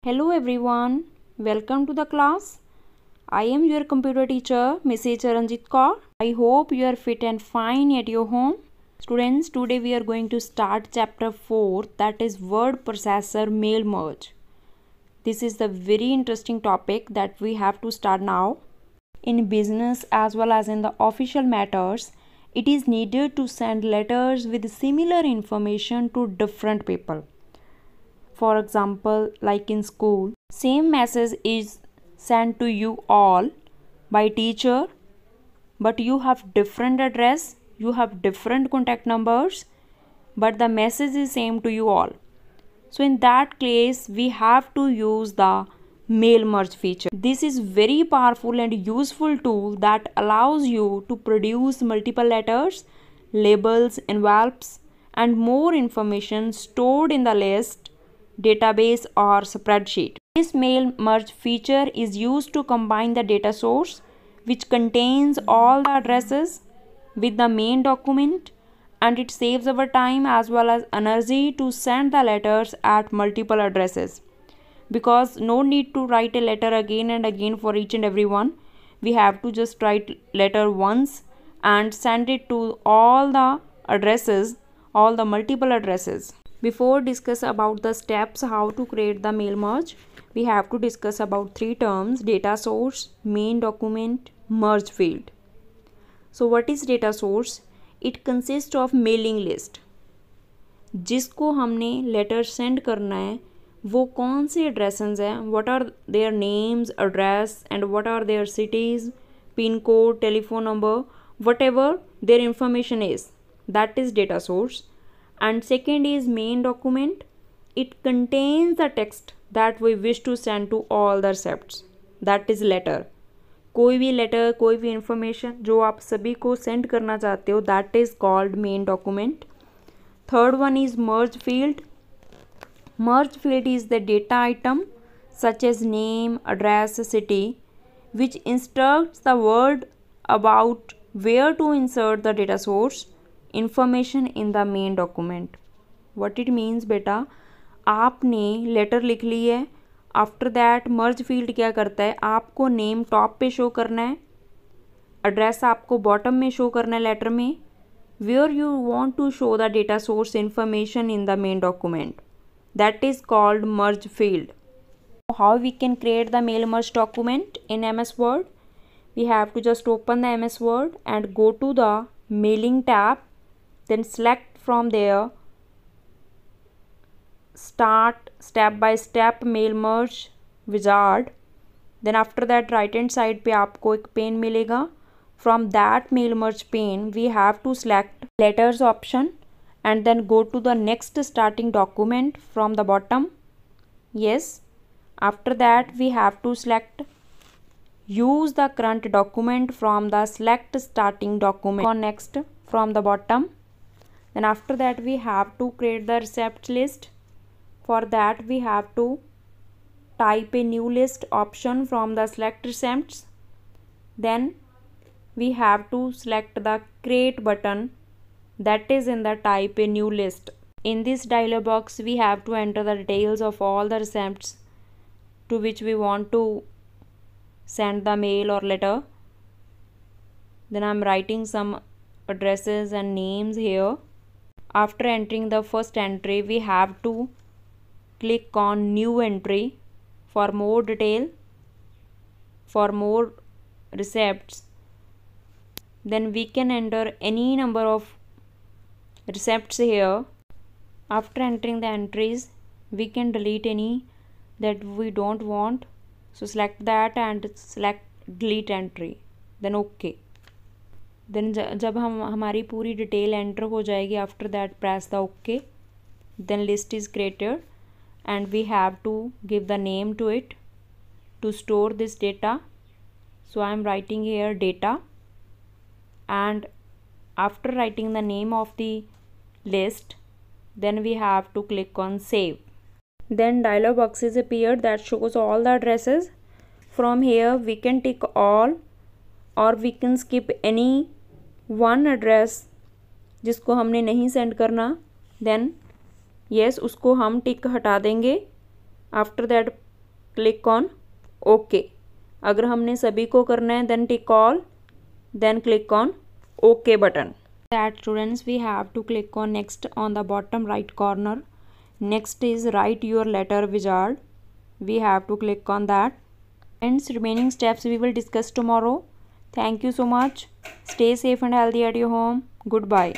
Hello everyone, welcome to the class. I am your computer teacher, Mrs. Charanjit Kaur. I hope you are fit and fine at your home. Students, today we are going to start chapter 4, that is word processor mail merge. This is the very interesting topic that we have to start now. In business as well as in the official matters, it is needed to send letters with similar information to different people. For example, like in school, same message is sent to you all by teacher, but you have different address, you have different contact numbers, but the message is same to you all. So in that case, we have to use the mail merge feature. This is very powerful and useful tool that allows you to produce multiple letters, labels, envelopes, and more information stored in the list, database or spreadsheet. This mail merge feature is used to combine the data source which contains all the addresses with the main document, and it saves our time as well as energy to send the letters at multiple addresses, because no need to write a letter again and again for each and every one. We have to just write letter once and send it to all the addresses, all the multiple addresses. Before discuss about the steps how to create the mail merge, we have to discuss about three terms: data source, main document, merge field. So what is data source? It consists of mailing list. जिसको हमने letter send करना है वो कौन से addresses हैं, what are their names, address and what are their cities, pin code, telephone number, whatever their information is, that is data source. And second is main document. It contains the text that we wish to send to all the recipients, that is letter. कोई भी letter, कोई भी information जो आप सभी को send करना चाहते हो, that is called main document. Third one is merge field. Merge field is the data item such as name, address, city, which instructs the word about where to insert the data source information in the main document. What it means बेटा, आपने letter लिख ली है, after that merge field क्या करता है, आपको name top पे show करना है, एड्रेस आपको बॉटम में शो करना है लेटर में, where you want to show the data source information in the main document, that is called merge field. How we can create the mail merge document in MS Word? We have to just open the MS Word and go to the mailing tab. Then select from there start step by step mail merge wizard. Then after that right hand side पे आपको एक pane मिलेगा. From that mail merge pane we have to select letters option and then go to the next starting document from the bottom. Yes, after that we have to select use the current document from the select starting document on next from the bottom. Then after that we have to create the receipt list. For that we have to type a new list option from the select receipts. Then we have to select the create button, that is in the type a new list. In this dialog box we have to enter the details of all the receipts to which we want to send the mail or letter. Then I am writing some addresses and names here. After entering the first entry we have to click on new entry for more detail, for more receipts. Then we can enter any number of receipts here. After entering the entries we can delete any that we don't want, so select that and select delete entry, then OK. Then जब हमारी पूरी detail enter हो जाएगी, after that press the okay. Then list is created and we have to give the name to it to store this data. So I am writing here data, and after writing the name of the list then we have to click on save. Then dialog boxes appeared that shows all the addresses. From here we can tick all or we can skip any one address जिसको हमने नहीं send करना. Then yes उसको हम tick हटा देंगे. After that click on okay. अगर हमने सभी को करना है then tick all, then click on OK button. That students we have to click on next on the bottom right corner. Next is write your letter wizard. We have to click on that. And remaining steps we will discuss tomorrow. Thank you so much. Stay safe and healthy at your home. Goodbye.